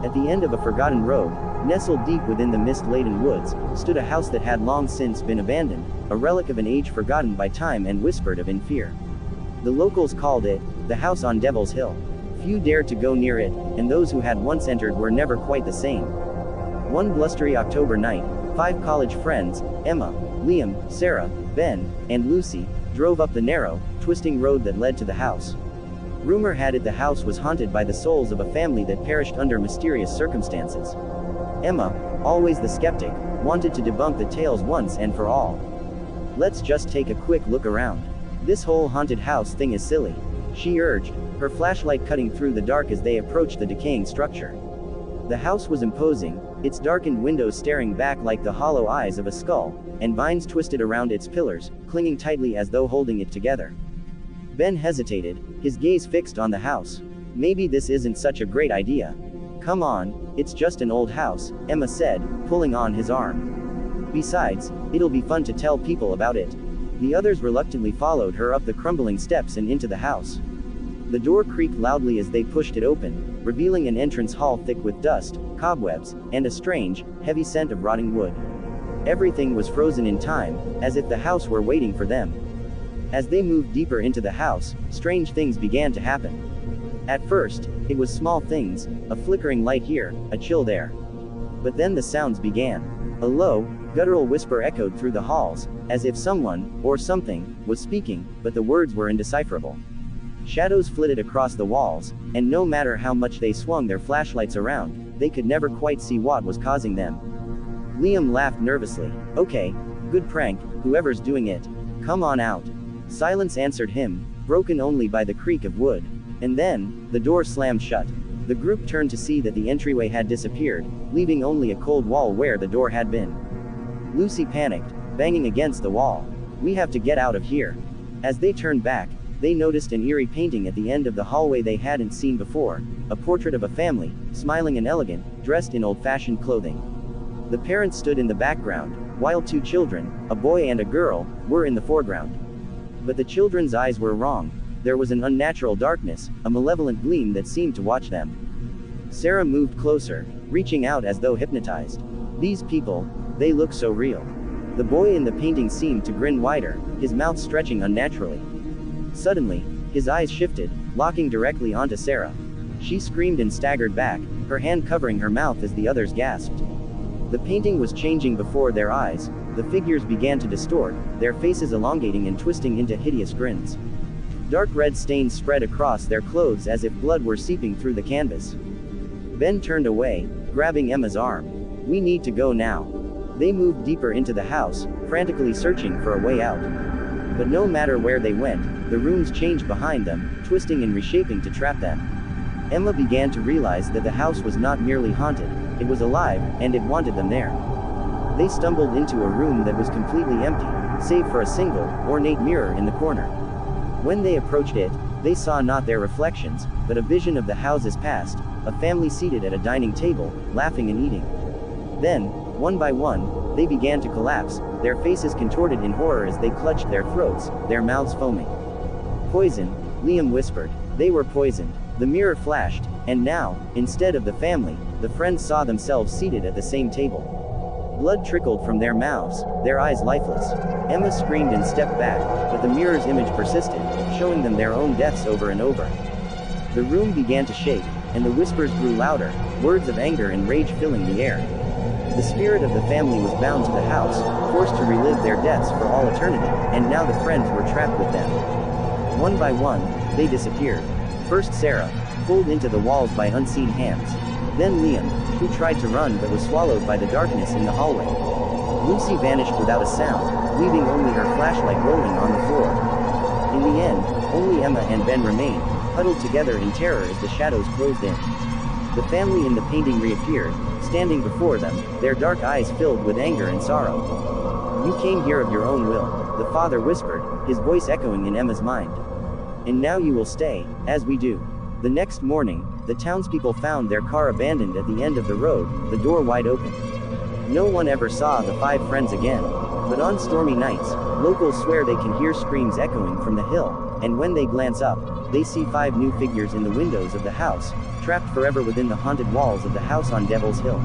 At the end of a forgotten road, nestled deep within the mist-laden woods, stood a house that had long since been abandoned, a relic of an age forgotten by time and whispered of in fear. The locals called it, the house on Devil's Hill. Few dared to go near it, and those who had once entered were never quite the same. One blustery October night, 5 college friends, Emma, Liam, Sarah, Ben, and Lucy, drove up the narrow, twisting road that led to the house. Rumor had it the house was haunted by the souls of a family that perished under mysterious circumstances. Emma, always the skeptic, wanted to debunk the tales once and for all. "Let's just take a quick look around. This whole haunted house thing is silly," she urged, her flashlight cutting through the dark as they approached the decaying structure. The house was imposing, its darkened windows staring back like the hollow eyes of a skull, and vines twisted around its pillars, clinging tightly as though holding it together. Ben hesitated, his gaze fixed on the house. "Maybe this isn't such a great idea." "Come on, it's just an old house," Emma said, pulling on his arm. "Besides, it'll be fun to tell people about it." The others reluctantly followed her up the crumbling steps and into the house. The door creaked loudly as they pushed it open, revealing an entrance hall thick with dust, cobwebs, and a strange, heavy scent of rotting wood. Everything was frozen in time, as if the house were waiting for them. As they moved deeper into the house, strange things began to happen. At first, it was small things, a flickering light here, a chill there. But then the sounds began. A low, guttural whisper echoed through the halls, as if someone, or something, was speaking, but the words were indecipherable. Shadows flitted across the walls, and no matter how much they swung their flashlights around, they could never quite see what was causing them. Liam laughed nervously. "Okay, good prank, whoever's doing it. Come on out." Silence answered him, broken only by the creak of wood. And then, the door slammed shut. The group turned to see that the entryway had disappeared, leaving only a cold wall where the door had been. Lucy panicked, banging against the wall. "We have to get out of here." As they turned back, they noticed an eerie painting at the end of the hallway they hadn't seen before, a portrait of a family, smiling and elegant, dressed in old-fashioned clothing. The parents stood in the background, while 2 children, a boy and a girl, were in the foreground. But the children's eyes were wrong. There was an unnatural darkness, a malevolent gleam that seemed to watch them. Sarah moved closer, reaching out as though hypnotized. "These people, they look so real." The boy in the painting seemed to grin wider, his mouth stretching unnaturally. Suddenly, his eyes shifted, locking directly onto Sarah. She screamed and staggered back, her hand covering her mouth as the others gasped. The painting was changing before their eyes, the figures began to distort, their faces elongating and twisting into hideous grins. Dark red stains spread across their clothes as if blood were seeping through the canvas. Ben turned away, grabbing Emma's arm. "We need to go now." They moved deeper into the house, frantically searching for a way out. But no matter where they went, the rooms changed behind them, twisting and reshaping to trap them. Emma began to realize that the house was not merely haunted, it was alive, and it wanted them there. They stumbled into a room that was completely empty, save for a single, ornate mirror in the corner. When they approached it, they saw not their reflections, but a vision of the house's past, a family seated at a dining table, laughing and eating. Then, one by one, they began to collapse, their faces contorted in horror as they clutched their throats, their mouths foaming. "Poison," Liam whispered. They were poisoned. The mirror flashed, and now, instead of the family, the friends saw themselves seated at the same table. Blood trickled from their mouths, their eyes lifeless. Emma screamed and stepped back, but the mirror's image persisted, showing them their own deaths over and over. The room began to shake, and the whispers grew louder, words of anger and rage filling the air. The spirit of the family was bound to the house, forced to relive their deaths for all eternity, and now the friends were trapped with them. One by one, they disappeared. First Sarah, pulled into the walls by unseen hands. Then Liam, who tried to run but was swallowed by the darkness in the hallway. Lucy vanished without a sound, leaving only her flashlight rolling on the floor. In the end, only Emma and Ben remained, huddled together in terror as the shadows closed in. The family in the painting reappeared, standing before them, their dark eyes filled with anger and sorrow. "You came here of your own will," the father whispered, his voice echoing in Emma's mind. "And now you will stay, as we do." The next morning, the townspeople found their car abandoned at the end of the road, the door wide open. No one ever saw the 5 friends again. But on stormy nights, locals swear they can hear screams echoing from the hill. and when they glance up, they see 5 new figures in the windows of the house, trapped forever within the haunted walls of the house on Devil's Hill.